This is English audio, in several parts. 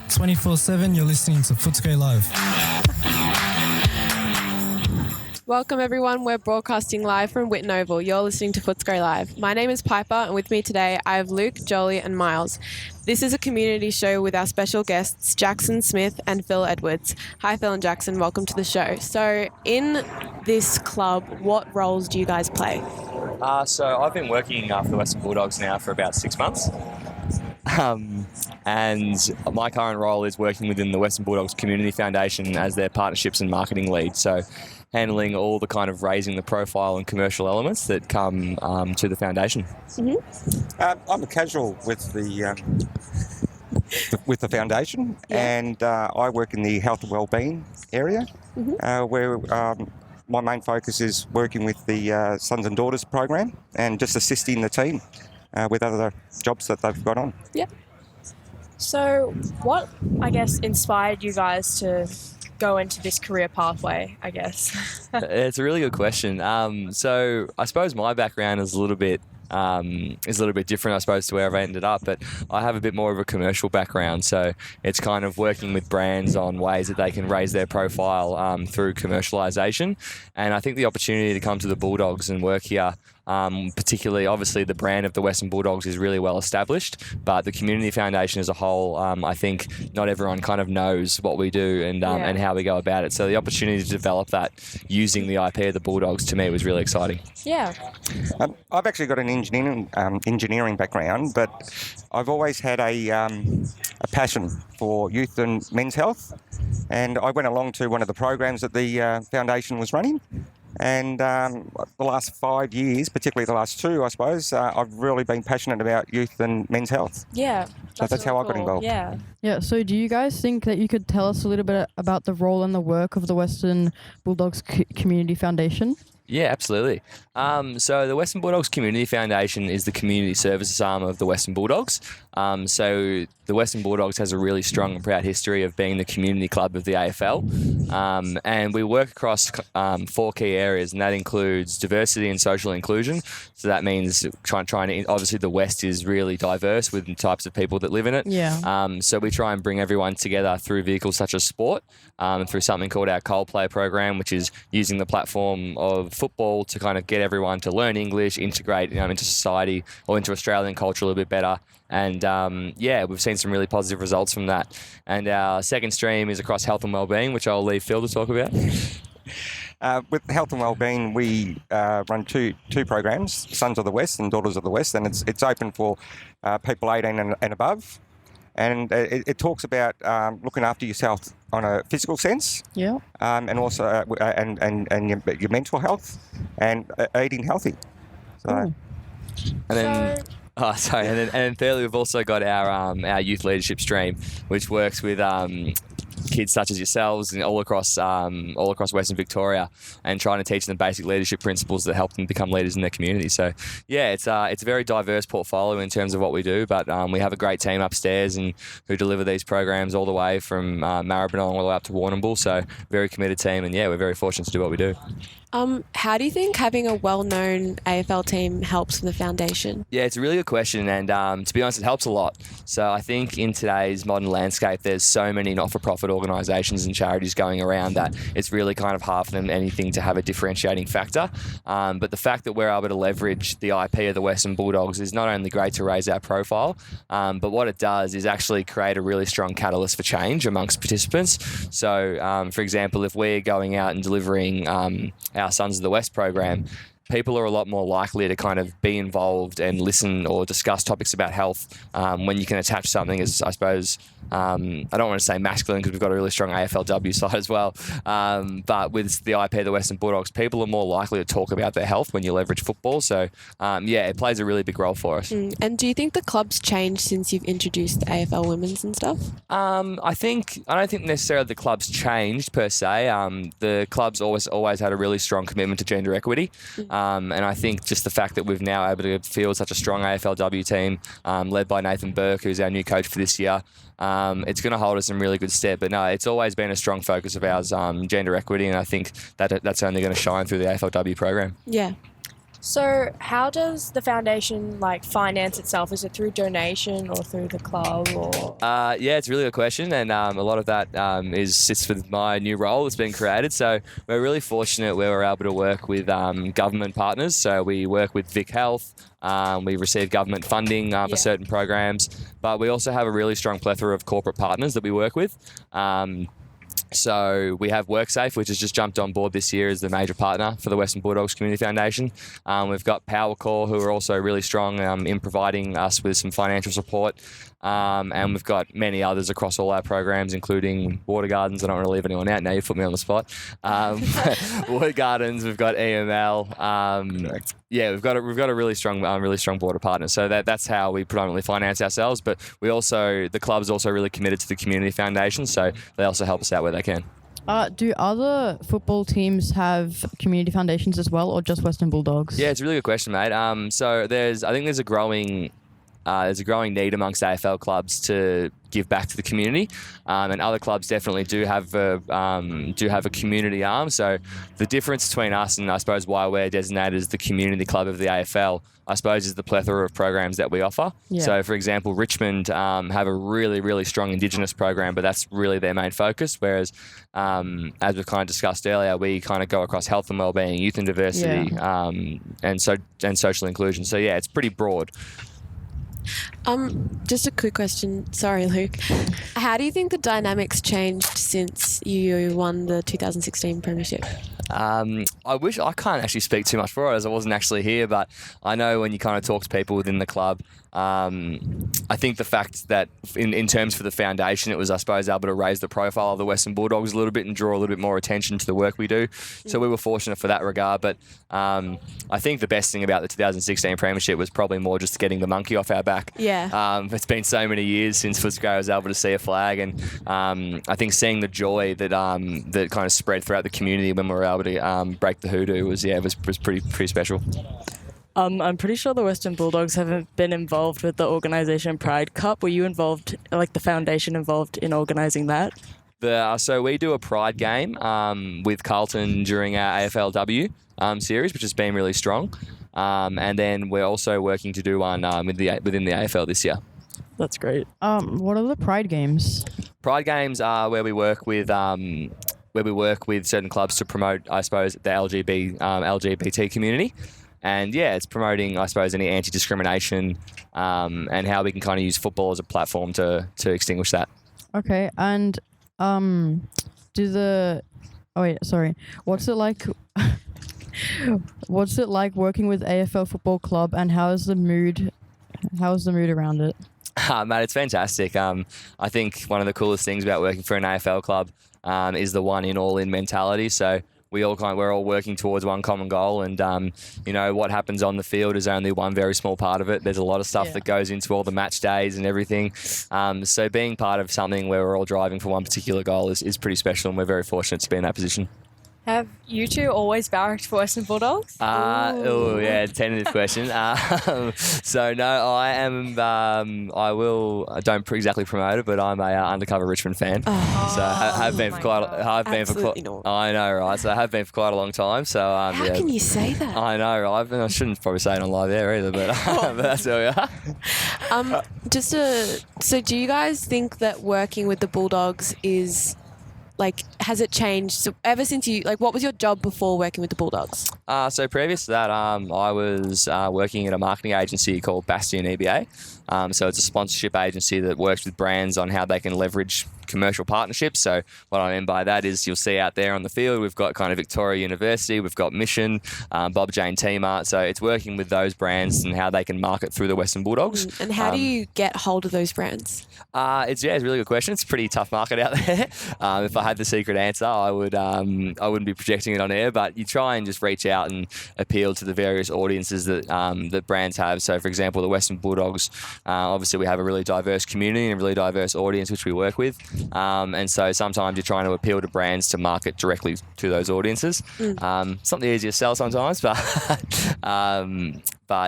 24/7, you're listening to Footscray Live. Welcome everyone, we're broadcasting live from Whitten Oval. You're listening to Footscray Live. My name is Piper and with me today I have Luke, Jolie and Miles. This is a community show with our special guests Jackson Smith and Phil Edwards. Hi Phil and Jackson, welcome to the show. So in this club, what roles do you guys play? So I've been working for the Western Bulldogs now for about 6 months. And my current role is working within the Western Bulldogs Community Foundation as their partnerships and marketing lead. So handling all the kind of raising the profile and commercial elements that come to the foundation. Mm-hmm. I'm a casual with the foundation, and I work in the health and wellbeing area, where my main focus is working with the Sons and Daughters program and just assisting the team with other jobs that they've got on. Yeah. So what, I guess, inspired you guys to go into this career pathway, I guess? It's a really good question. So I suppose my background is a little bit different, I suppose, to where I've ended up, but I have a bit more of a commercial background, so it's kind of working with brands on ways that they can raise their profile through commercialisation. And I think the opportunity to come to the Bulldogs and work here, particularly, obviously, the brand of the Western Bulldogs is really well established, but the Community Foundation as a whole, I think not everyone kind of knows what we do and how we go about it. So the opportunity to develop that using the IP of the Bulldogs, to me, was really exciting. Yeah. I've actually got an engineering background, but I've always had a passion for youth and men's health, and I went along to one of the programs that the foundation was running. And the last 5 years, particularly the last 2, I suppose, I've really been passionate about youth and men's health. Yeah. So that's how I got involved. Yeah. Yeah, so do you guys think that you could tell us a little bit about the role and the work of the Western Bulldogs Community Foundation? Yeah, absolutely. So the Western Bulldogs Community Foundation is the community services arm of the Western Bulldogs. So the Western Bulldogs has a really strong and proud history of being the community club of the AFL. And we work across 4 key areas, and that includes diversity and social inclusion. So that means trying to, obviously the West is really diverse with the types of people that live in it. Yeah. So we try and bring everyone together through vehicles such as sport, through something called our Coldplay program, which is using the platform of football to kind of get everyone to learn English, integrate into society or into Australian culture a little bit better. And we've seen some really positive results from that. And our second stream is across health and wellbeing, which I'll leave Phil to talk about. With health and wellbeing, we run two programs, Sons of the West and Daughters of the West, and it's open for people 18 and above. And it talks about looking after yourself on a physical sense, and also and your mental health and eating healthy. So, and then. And then thirdly, we've also got our youth leadership stream, which works with kids such as yourselves and all across Western Victoria, and trying to teach them basic leadership principles that help them become leaders in their community. So yeah, it's a very diverse portfolio in terms of what we do, but we have a great team upstairs and who deliver these programs all the way from Maribyrnong all the way up to Warrnambool. So very committed team, and yeah, we're very fortunate to do what we do. How do you think having a well-known AFL team helps the foundation? Yeah, it's a really good question, and to be honest, it helps a lot. So I think in today's modern landscape, there's so many not-for-profit organisations and charities going around that it's really kind of hard for them anything to have a differentiating factor. But the fact that we're able to leverage the IP of the Western Bulldogs is not only great to raise our profile, but what it does is actually create a really strong catalyst for change amongst participants. So, for example, if we're going out and delivering our Sons of the West program, people are a lot more likely to kind of be involved and listen or discuss topics about health when you can attach something as, I suppose, I don't want to say masculine because we've got a really strong AFLW side as well, but with the IP of the Western Bulldogs, people are more likely to talk about their health when you leverage football. So, it plays a really big role for us. And do you think the club's changed since you've introduced AFL Womens and stuff? I don't think necessarily the club's changed per se. The club's always had a really strong commitment to gender equity. And I think just the fact that we've now able to field such a strong AFLW team, led by Nathan Burke, who's our new coach for this year, it's going to hold us in really good stead. But no, it's always been a strong focus of ours, gender equity, and I think that that's only going to shine through the AFLW program. Yeah. So, how does the foundation finance itself? Is it through donation or through the club or? Yeah, it's a really good question, and a lot of that sits with my new role that's been created. So we're really fortunate where we're able to work with government partners. So we work with Vic Health. We receive government funding for certain programs, but we also have a really strong plethora of corporate partners that we work with. So we have WorkSafe, which has just jumped on board this year as the major partner for the Western Bulldogs Community Foundation. We've got PowerCore, who are also really strong in providing us with some financial support. And we've got many others across all our programs, including Water Gardens. I don't want to leave anyone out now. You put me on the spot. Water Gardens. We've got EML. We've got a really strong border partner. So that's how we predominantly finance ourselves. But the club's also really committed to the community foundation. So they also help us out where they can. Do other football teams have community foundations as well, or just Western Bulldogs? Yeah, it's a really good question, mate. So I think there's a growing need amongst AFL clubs to give back to the community, and other clubs definitely do have a community arm. So the difference between us and I suppose why we're designated as the community club of the AFL, I suppose, is the plethora of programs that we offer. Yeah. So, for example, Richmond have a really, really strong Indigenous program, but that's really their main focus. Whereas, as we've kind of discussed earlier, we kind of go across health and wellbeing, youth and diversity, and social inclusion. So yeah, it's pretty broad. Just a quick question. Sorry, Luke. How do you think the dynamics changed since you won the 2016 premiership? I can't actually speak too much for it as I wasn't actually here, but I know when you kind of talk to people within the club, I think the fact that in terms for the foundation, it was, I suppose, able to raise the profile of the Western Bulldogs a little bit and draw a little bit more attention to the work we do. So we were fortunate for that regard. But I think the best thing about the 2016 premiership was probably more just getting the monkey off our back. Yeah. It's been so many years since Footscray was able to see a flag, and I think seeing the joy that kind of spread throughout the community when we were able to break the hoodoo was pretty special. I'm pretty sure the Western Bulldogs haven't been involved with the organisation Pride Cup. Were you involved, the foundation involved in organising that? So we do a Pride game with Carlton during our AFLW series, which has been really strong. And then we're also working to do one within the AFL this year. That's great. What are the Pride games? Pride games are where we work with certain clubs to promote, I suppose, the LGBT community. And yeah, it's promoting, I suppose, any anti-discrimination and how we can kind of use football as a platform to extinguish that. Okay, and what's it like? What's it like working with AFL Football Club, and how's the mood around it? Mate, it's fantastic. I think one of the coolest things about working for an AFL club is the one in all in mentality. So we're all working towards one common goal, and what happens on the field is only one very small part of it. There's a lot of stuff that goes into all the match days and everything. So being part of something where we're all driving for one particular goal is pretty special, and we're very fortunate to be in that position. Have you two always barracked for Western Bulldogs? Tentative question. So no, I am. I don't exactly promote it, but I'm a undercover Richmond fan. So I have been for quite. I know, right? So I have been for quite a long time. So how can you say that? I know, right? I shouldn't probably say it on live there either, but, but that's where we are. So do you guys think that working with the Bulldogs is, has it changed? So ever since what was your job before working with the Bulldogs? So previous to that, I was working at a marketing agency called Bastion EBA. So it's a sponsorship agency that works with brands on how they can leverage commercial partnerships. So what I mean by that is you'll see out there on the field, we've got kind of Victoria University, we've got Mission, Bob Jane T-Mart. So it's working with those brands and how they can market through the Western Bulldogs. And how do you get hold of those brands? It's a really good question. It's a pretty tough market out there. If I had the secret answer, I wouldn't be projecting it on air, but you try and just reach out and appeal to the various audiences that brands have. So for example, the Western Bulldogs, obviously we have a really diverse community and a really diverse audience which we work with. And so sometimes you're trying to appeal to brands to market directly to those audiences. It's not the easiest sell sometimes, but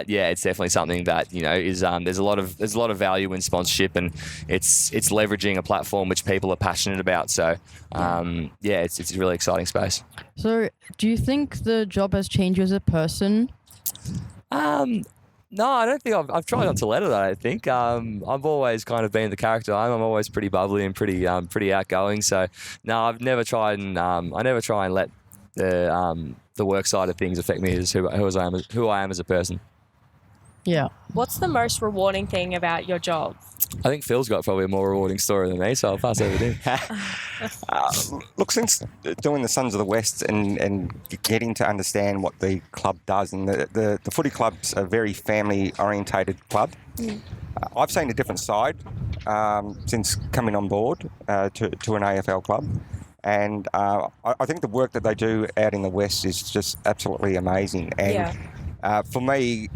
yeah, it's definitely something that is there's a lot of value in sponsorship, and it's leveraging a platform which people are passionate about. So it's a really exciting space. So do you think the job has changed you as a person? No, I don't think I've tried not to let it. I don't think I've always kind of been the character. I'm always pretty bubbly and pretty outgoing. So no, I've never tried, and I never try and let the work side of things affect me as who I am as a person. Yeah. What's the most rewarding thing about your job? I think Phil's got probably a more rewarding story than me, so I'll pass over to him. Look, since doing the Sons of the West and getting to understand what the club does, and the footy club's a very family-orientated club. I've seen a different side since coming on board to an AFL club. And I think the work that they do out in the West is just absolutely amazing. And for me,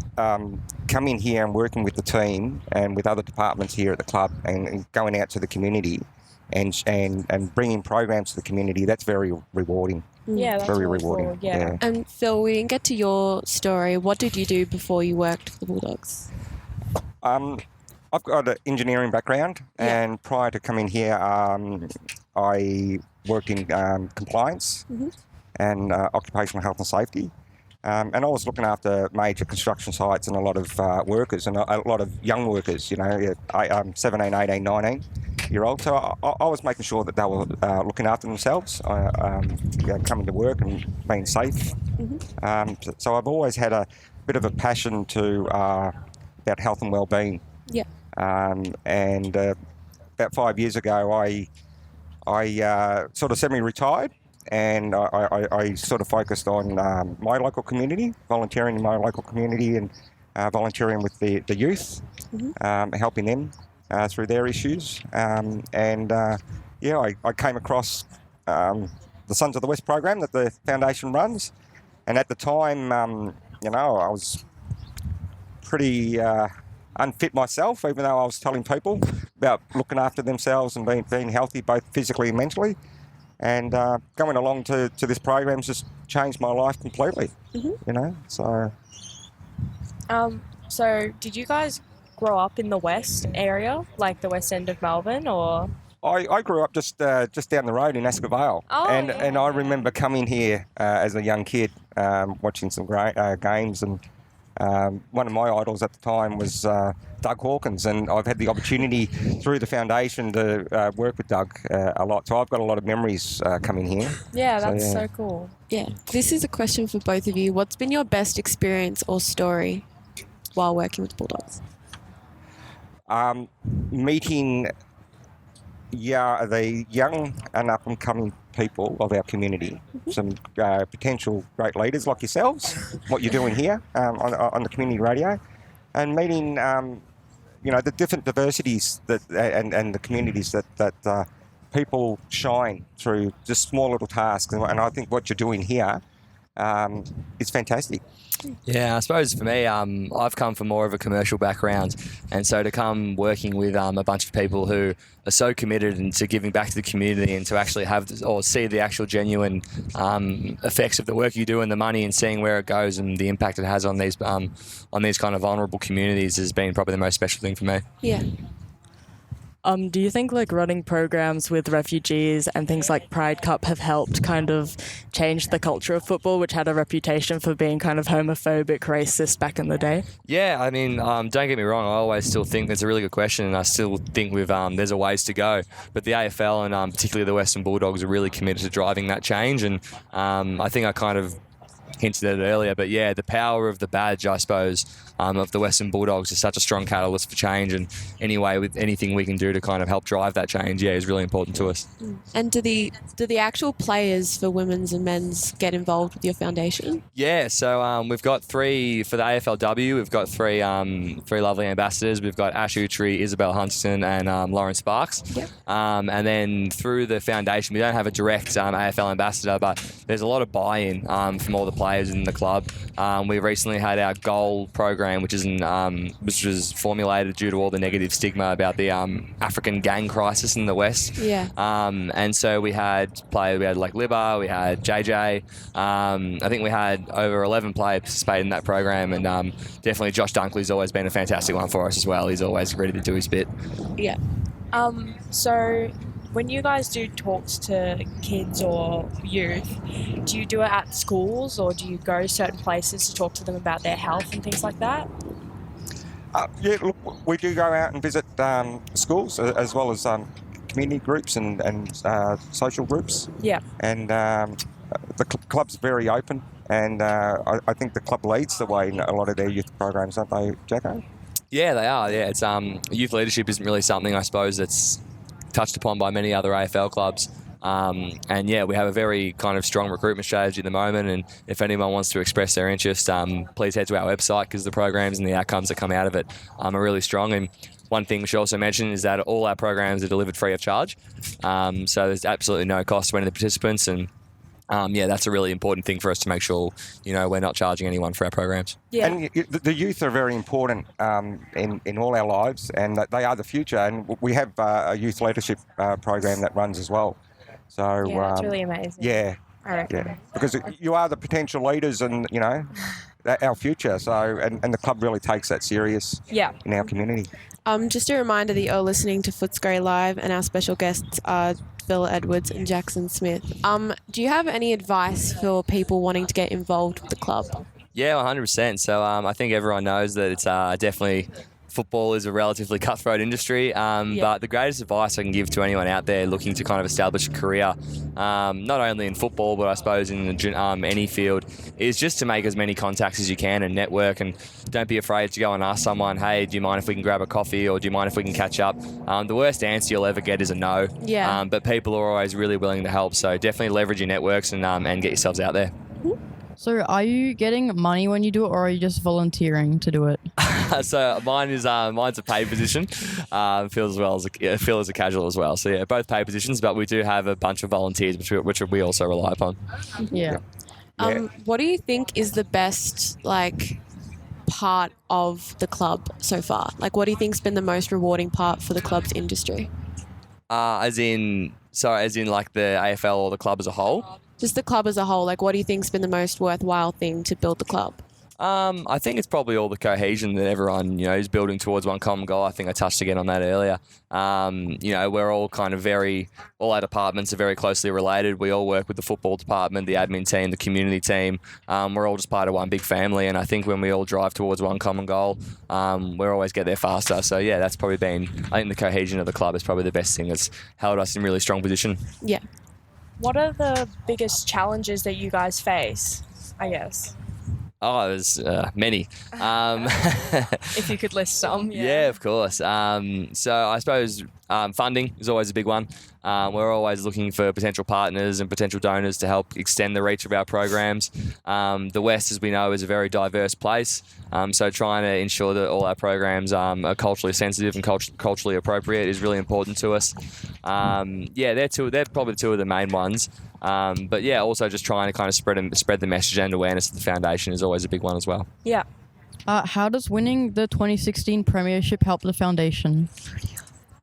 coming here and working with the team and with other departments here at the club and going out to the community and bringing programs to the community, that's very rewarding. Yeah, that's very really rewarding. Cool. Yeah. And Phil, we didn't get to your story. What did you do before you worked for the Bulldogs? I've got an engineering background, and prior to coming here, I worked in compliance and occupational health and safety. And I was looking after major construction sites and a lot of workers and a lot of young workers, 17, 18, 19 year olds. So I was making sure that they were looking after themselves, coming to work and being safe. So I've always had a bit of a passion about health and well-being. Yeah. And about 5 years ago, I sort of semi-retired, and I sort of focused on my local community, volunteering in my local community, and volunteering with the youth, helping them through their issues. I came across the Sons of the West program that the foundation runs, and at the time, I was pretty unfit myself, even though I was telling people about looking after themselves and being healthy, both physically and mentally. And going along to this program has just changed my life completely, so... So did you guys grow up in the West area, like the West End of Melbourne, or...? I grew up just down the road in Asker Vale, and I remember coming here as a young kid, watching some great games, and one of my idols at the time was Doug Hawkins, and I've had the opportunity through the foundation to work with Doug a lot. So I've got a lot of memories coming here. Yeah, that's so cool. Yeah. This is a question for both of you. What's been your best experience or story while working with Bulldogs? Meeting the young and up-and-coming people of our community, some potential great leaders like yourselves, what you're doing here on the community radio, and meeting the different diversities that and the communities that people shine through just small little tasks, and I think what you're doing here is fantastic. Yeah, I suppose for me, I've come from more of a commercial background, and so to come working with a bunch of people who are so committed and to giving back to the community and to actually have or see the actual genuine effects of the work you do and the money and seeing where it goes and the impact it has on these kind of vulnerable communities has been probably the most special thing for me. Yeah. Do you think running programs with refugees and things like Pride Cup have helped kind of change the culture of football, which had a reputation for being kind of homophobic, racist back in the day? Yeah, I mean, don't get me wrong, I always still think it's a really good question, and I still think there's a ways to go. But the AFL and particularly the Western Bulldogs are really committed to driving that change, and I think I kind of hinted at it earlier, but yeah, the power of the badge, I suppose, of the Western Bulldogs is such a strong catalyst for change, and anyway, with anything we can do to kind of help drive that change, is really important to us. And do the actual players for women's and men's get involved with your foundation? Yeah, so we've got 3 for the AFLW. We've got 3 lovely ambassadors. We've got Ash Utri, Isabel Huntington, and Lauren Sparks. Yep. And then through the foundation, we don't have a direct AFL ambassador, but there's a lot of buy-in from all the players in the club. We recently had our goal program, which was formulated due to all the negative stigma about the African gang crisis in the West. Yeah. And so we had like Libba, we had JJ. I think we had over 11 players participate in that program, and definitely Josh Dunkley's always been a fantastic one for us as well. He's always ready to do his bit. Yeah. So when you guys do talks to kids or youth, do you do it at schools or do you go certain places to talk to them about their health and things like that? Yeah, look, we do go out and visit schools as well as community groups and social groups. Yeah. And the club's very open, and I think the club leads the way in a lot of their youth programs, aren't they, Jacko? Yeah, they are. Yeah, it's youth leadership isn't really something, I suppose, that's touched upon by many other AFL clubs. And yeah, we have a very kind of strong recruitment strategy at the moment. And if anyone wants to express their interest, please head to our website, because the programs and the outcomes that come out of it are really strong. And one thing we should also mention is that all our programs are delivered free of charge. So there's absolutely no cost to any of the participants. And yeah, that's a really important thing for us to make sure, we're not charging anyone for our programs. Yeah. And the youth are very important in all our lives, and that they are the future. And we have a youth leadership program that runs as well. So Yeah, that's really amazing. Yeah, I reckon. yeah, because you are the potential leaders, and our future. So and the club really takes that serious. Yeah. In our community. Just a reminder that you're listening to Footscray Live, and our special guests are Phil Edwards and Jackson Smith. Do you have any advice for people wanting to get involved with the club? Yeah, 100%. So I think everyone knows that it's definitely football is a relatively cutthroat industry, but the greatest advice I can give to anyone out there looking to kind of establish a career, not only in football, but I suppose in any field, is just to make as many contacts as you can and network, and don't be afraid to go and ask someone, hey, do you mind if we can grab a coffee, or do you mind if we can catch up? The worst answer you'll ever get is a no, but people are always really willing to help, so definitely leverage your networks and get yourselves out there. So are you getting money when you do it, or are you just volunteering to do it? So mine's a paid position. Phil is a casual as well. So yeah, both paid positions, but we do have a bunch of volunteers, which we also rely upon. Yeah. What do you think is the best part of the club so far? What do you think's been the most rewarding part for the club's industry? As in like the AFL or the club as a whole? Just the club as a whole. What do you think's been the most worthwhile thing to build the club? I think it's probably all the cohesion that everyone, is building towards one common goal. I think I touched again on that earlier. We're all kind of all our departments are very closely related. We all work with the football department, the admin team, the community team. We're all just part of one big family. And I think when we all drive towards one common goal, we always get there faster. So yeah, that's probably I think the cohesion of the club is probably the best thing that's held us in really strong position. Yeah. What are the biggest challenges that you guys face, I guess? Oh, there's many. If you could list some. Yeah, of course. So I suppose funding is always a big one. We're always looking for potential partners and potential donors to help extend the reach of our programs. The West, as we know, is a very diverse place. So trying to ensure that all our programs are culturally sensitive and culturally appropriate is really important to us. They're probably two of the main ones. But yeah, also just trying to kind of spread the message and awareness of the foundation is always a big one as well. Yeah. How does winning the 2016 premiership help the foundation?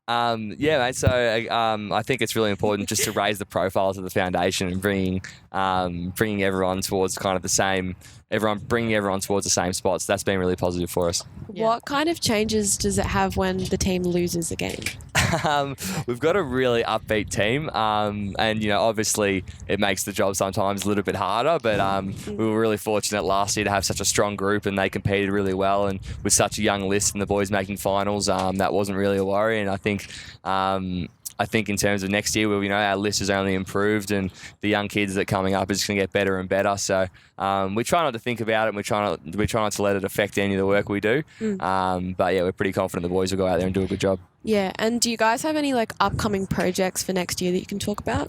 Mate. So I think it's really important just to raise the profiles of the foundation and bringing everyone towards kind of bringing everyone towards the same spots. That's been really positive for us. Yeah. What kind of changes does it have when the team loses a game? We've got a really upbeat team, and obviously it makes the job sometimes a little bit harder, but we were really fortunate last year to have such a strong group, and they competed really well, and with such a young list and the boys making finals, that wasn't really a worry. And I think in terms of next year, our list has only improved, and the young kids that are coming up is just going to get better and better. So we try not to think about it, and we try not to let it affect any of the work we do. But yeah, we're pretty confident the boys will go out there and do a good job. Yeah, and do you guys have any upcoming projects for next year that you can talk about?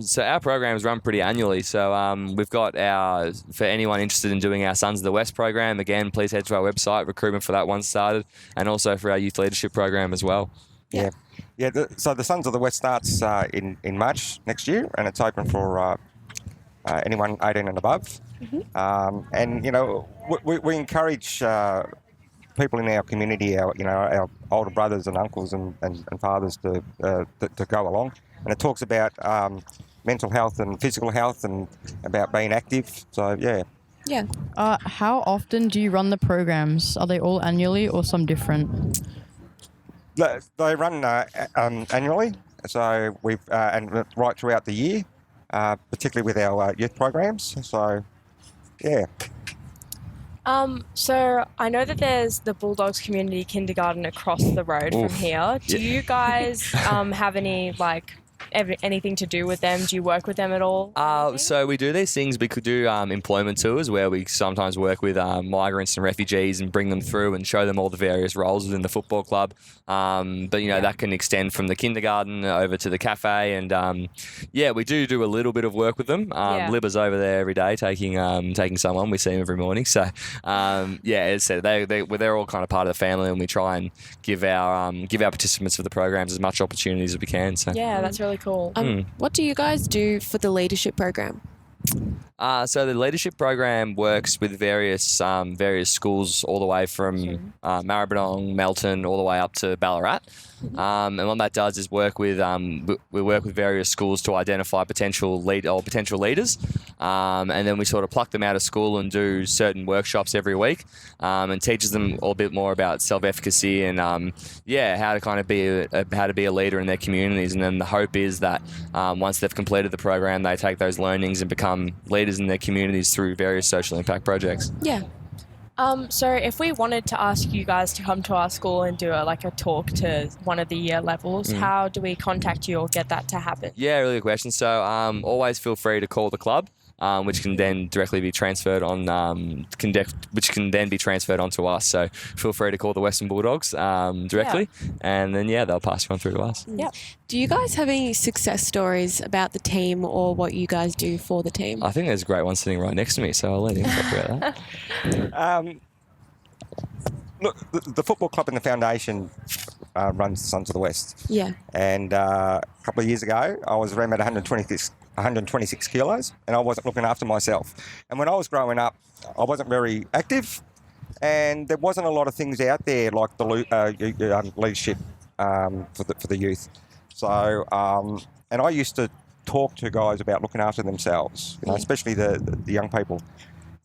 So our programs run pretty annually. So we've got for anyone interested in doing our Sons of the West program, again, please head to our website. Recruitment for that one started, and also for our youth leadership program as well. Yeah. So the Sons of the West starts in March next year, and it's open for anyone 18 and above. And we encourage people in our community, our older brothers and uncles and fathers to go along. And it talks about mental health and physical health and about being active. So yeah. Yeah. How often do you run the programs? Are they all annually or some different? They run annually, So we've and right throughout the year, particularly with our youth programs. So, yeah. So I know that there's the Bulldogs Community Kindergarten across the road from here. Do you guys have any anything to do with them? Do you work with them at all? So we do these things. We could do employment tours where we sometimes work with migrants and refugees and bring them through and show them all the various roles within the football club. But that can extend from the kindergarten over to the cafe, and we do a little bit of work with them. Libba's over there every day taking someone. We see him every morning. So as I said, they're all kind of part of the family, and we try and give our participants of the programs as much opportunities as we can. So that's really cool. What do you guys do for the leadership program? So the leadership program works with various schools all the way from Maribyrnong, Melton, all the way up to Ballarat. And what that does is work with various schools to identify potential leaders, and then we sort of pluck them out of school and do certain workshops every week, and teaches them a bit more about self-efficacy and how to kind of be a leader in their communities. And then the hope is that once they've completed the program, they take those learnings and become leaders in their communities through various social impact projects. Yeah. So if we wanted to ask you guys to come to our school and do a talk to one of the year levels, how do we contact you or get that to happen? Yeah, really good question. So always feel free to call the club, which can then directly be transferred on, which can then be transferred onto us. So feel free to call the Western Bulldogs directly, and then they'll pass you on through to us. Yeah. Do you guys have any success stories about the team or what you guys do for the team? I think there's a great one sitting right next to me, so I'll let him talk about that. Look, the football club and the foundation runs the Sons of the West. Yeah. And a couple of years ago, I was around about 126 kilos, and I wasn't looking after myself. And when I was growing up, I wasn't very active, and there wasn't a lot of things out there like the leadership for the youth. So, and I used to talk to guys about looking after themselves, especially the young people.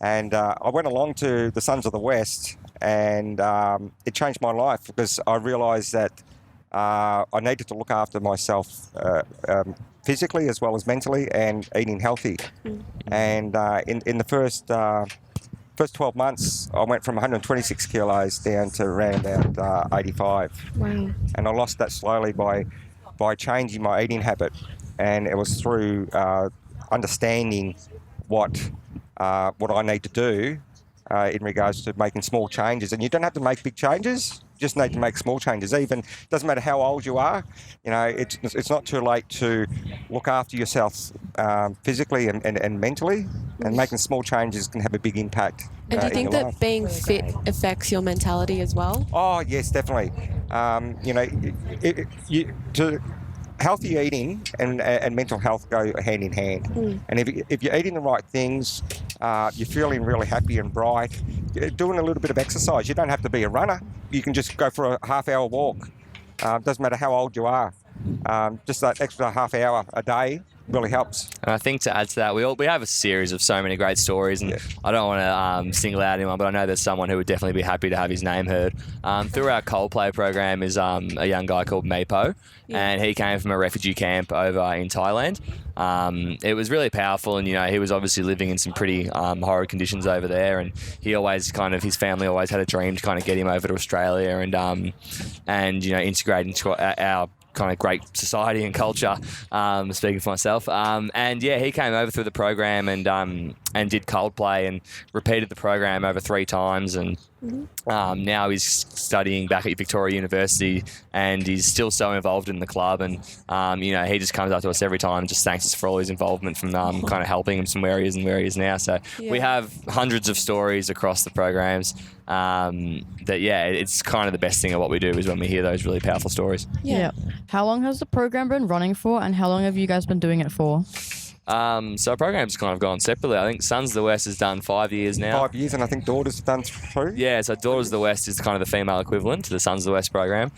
And I went along to the Sons of the West, and it changed my life because I realised that I needed to look after myself physically as well as mentally, and eating healthy. And in the first 12 months, I went from 126 kilos down to around about 85. Wow. And I lost that slowly by changing my eating habit. And it was through understanding what I need to do in regards to making small changes. And you don't have to make big changes, you just need to make small changes. Even doesn't matter how old you are, it's not too late to look after yourself physically and mentally, and making small changes can have a big impact. And do you think that being fit affects your mentality as well? Oh yes, definitely. Healthy eating and mental health go hand in hand. And if you're eating the right things, you're feeling really happy and bright, doing a little bit of exercise. You don't have to be a runner. You can just go for a half-hour walk. Doesn't matter how old you are. Just that extra half hour a day really helps. And I think to add to that, we have a series of so many great stories, and I don't want to single out anyone, but I know there's someone who would definitely be happy to have his name heard. Through our Coldplay program is a young guy called Mapo, and he came from a refugee camp over in Thailand. It was really powerful, and he was obviously living in some pretty horrid conditions over there, and his family always had a dream to kind of get him over to Australia and integrate into our kind of great society and culture, speaking for myself. He came over through the program and did Coldplay and repeated the program over 3 times, and now he's studying back at Victoria University, and he's still so involved in the club, and he just comes up to us every time and just thanks us for all his involvement from kind of helping him from where he is and where he is now. So we have hundreds of stories across the programs it's kind of the best thing of what we do is when we hear those really powerful stories. Yeah. How long has the program been running for, and how long have you guys been doing it for? So our program's kind of gone separately. I think Sons of the West has done 5 years now. 5 years, and I think Daughters have done 3. Yeah, so Daughters of the West is kind of the female equivalent to the Sons of the West program.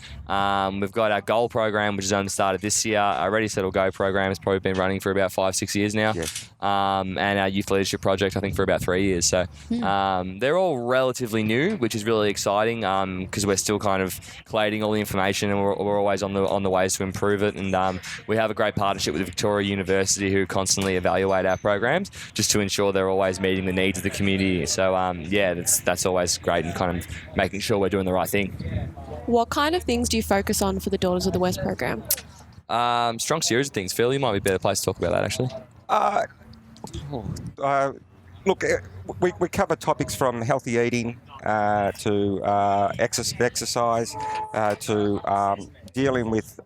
We've got our Goal program, which has only started this year. Our Ready, Settle, Go program has probably been running for about 5-6 years now. Yeah. And our Youth Leadership Project, I think, for about 3 years. So they're all relatively new, which is really exciting because we're still kind of collating all the information and we're always on the ways to improve it. And we have a great partnership with Victoria University, who constantly evaluate our programs just to ensure they're always meeting the needs of the community. So that's always great, and kind of making sure we're doing the right thing. What kind of things do you focus on for the Daughters of the West program? Strong series of things. Phil, you might be a better place to talk about that, actually. Look, we cover topics from healthy eating to exercise to dealing with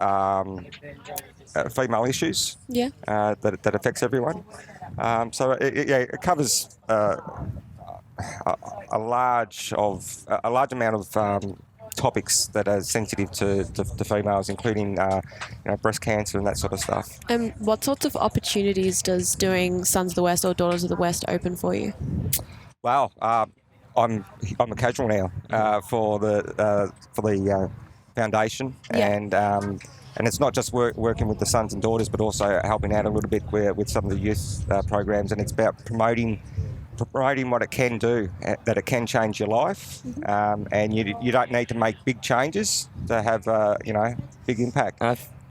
female issues that affects everyone. So it covers a large amount of topics that are sensitive to females, including breast cancer and that sort of stuff. And what sorts of opportunities does doing Sons of the West or Daughters of the West open for you? Wow, I'm a casual now for the foundation, and it's not just working with the sons and daughters, but also helping out a little bit with some of the youth programs, and it's about promoting what it can do, that it can change your life, and you don't need to make big changes to have big impact.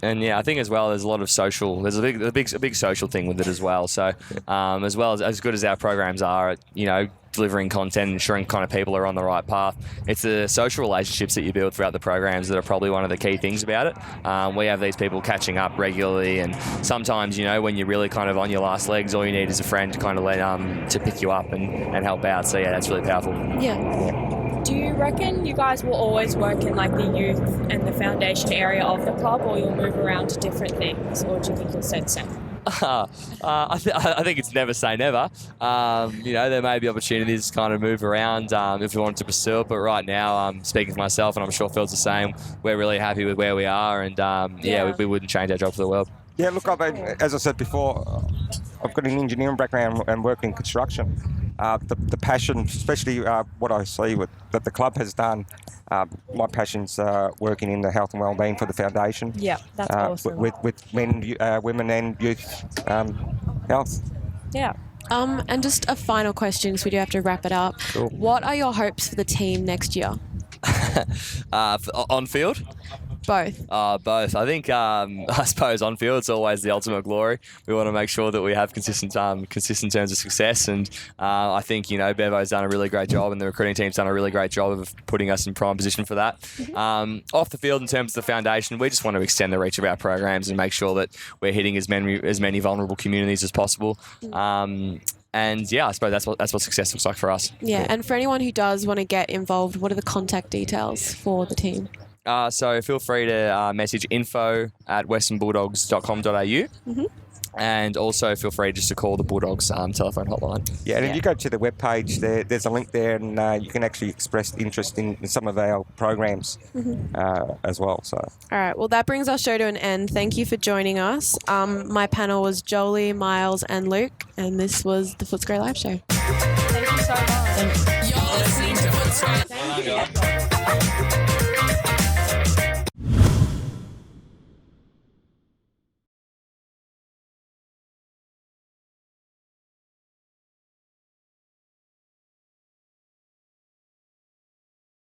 And I think as well, there's a lot of social. There's a big social thing with it as well. So as well as good as our programs are at delivering content, ensuring kind of people are on the right path, it's the social relationships that you build throughout the programs that are probably one of the key things about it. We have these people catching up regularly, and sometimes when you're really kind of on your last legs, all you need is a friend to kind of to pick you up and help out. So that's really powerful. Do you reckon you guys will always work in like the youth and the foundation area of the club, or you'll move around to different things, or do you think you'll stay the same? I think it's never say never. There may be opportunities to kind of move around if we wanted to pursue it, but right now, speaking for myself, and I'm sure Phil's the same, we're really happy with where we are, and we wouldn't change our job for the world. Yeah, look, as I said before, I've got an engineering background and work in construction. The passion, especially what I see that the club has done, my passion's working in the health and wellbeing for the foundation. Yeah, that's awesome. With men, women and youth health. Yeah. And just a final question, because we do have to wrap it up. Sure. What are your hopes for the team next year? On field? Both. Both. I think, I suppose on field it's always the ultimate glory. We want to make sure that we have consistent terms of success, and I think Bevo's done a really great job, and the recruiting team's done a really great job of putting us in prime position for that. Off the field, in terms of the foundation, we just want to extend the reach of our programs and make sure that we're hitting as many vulnerable communities as possible. And I suppose that's what success looks like for us. Yeah, and for anyone who does want to get involved, what are the contact details for the team? So feel free to message info@westernbulldogs.com.au. And also feel free just to call the Bulldogs telephone hotline. Yeah, and if you go to the webpage, there's a link there, and you can actually express interest in some of our programs as well. So. All right, well, that brings our show to an end. Thank you for joining us. My panel was Jolie, Miles, and Luke, and this was the Footscray Live Show. Thank you so much. Thanks. You're listening to Footscray. Thank you.